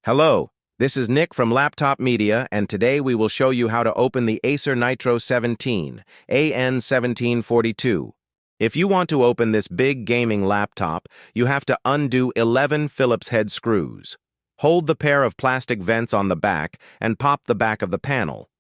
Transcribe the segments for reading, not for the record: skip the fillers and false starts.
Hello, this is Nick from Laptop Media, and today we will show you how to open the Acer Nitro 17, AN17-42. If you want to open this big gaming laptop, you have to undo 11 Phillips head screws. Hold the pair of plastic vents on the back and pop the back of the panel.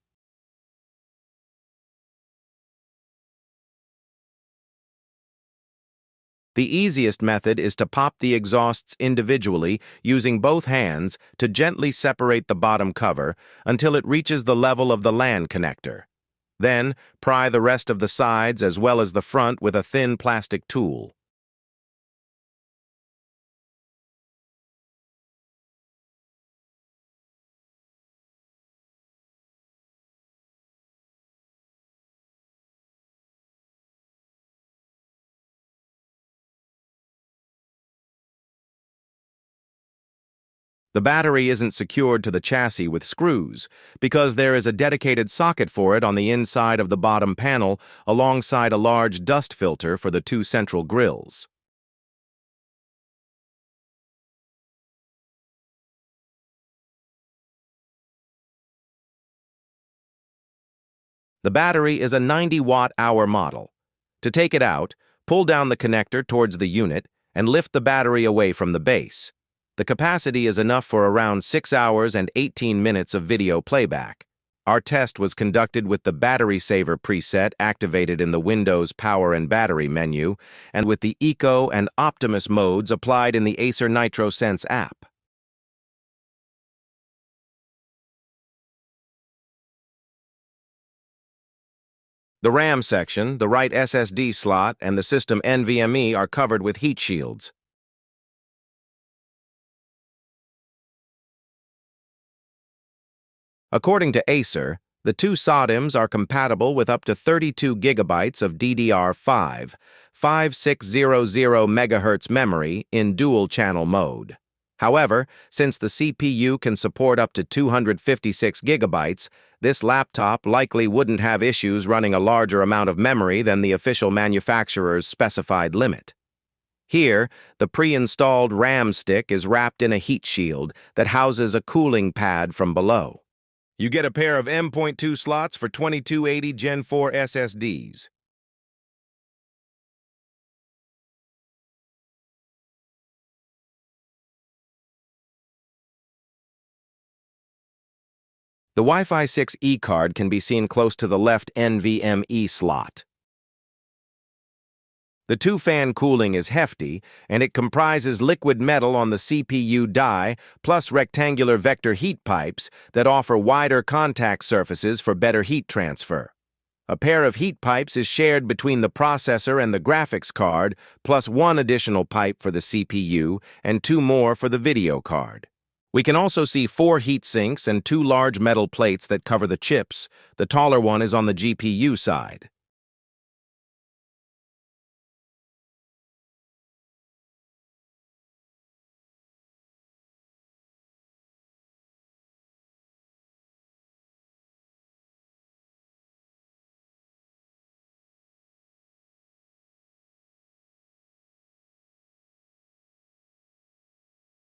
The easiest method is to pop the exhausts individually using both hands to gently separate the bottom cover until it reaches the level of the LAN connector. Then, pry the rest of the sides as well as the front with a thin plastic tool. The battery isn't secured to the chassis with screws because there is a dedicated socket for it on the inside of the bottom panel alongside a large dust filter for the two central grills. The battery is a 90-watt-hour model. To take it out, pull down the connector towards the unit and lift the battery away from the base. The capacity is enough for around 6 hours and 18 minutes of video playback. Our test was conducted with the Battery Saver preset activated in the Windows Power and Battery menu, and with the Eco and Optimus modes applied in the Acer Nitro Sense app. The RAM section, the right SSD slot, and the system NVMe are covered with heat shields. According to Acer, the two SODIMMs are compatible with up to 32 gigabytes of DDR5, 5600 MHz memory in dual-channel mode. However, since the CPU can support up to 256 gigabytes, this laptop likely wouldn't have issues running a larger amount of memory than the official manufacturer's specified limit. Here, the pre-installed RAM stick is wrapped in a heat shield that houses a cooling pad from below. You get a pair of M.2 slots for 2280 Gen 4 SSDs. The Wi-Fi 6E card can be seen close to the left NVMe slot. The two-fan cooling is hefty, and it comprises liquid metal on the CPU die plus rectangular vector heat pipes that offer wider contact surfaces for better heat transfer. A pair of heat pipes is shared between the processor and the graphics card, plus one additional pipe for the CPU and two more for the video card. We can also see 4 heat sinks and 2 large metal plates that cover the chips. The taller one is on the GPU side.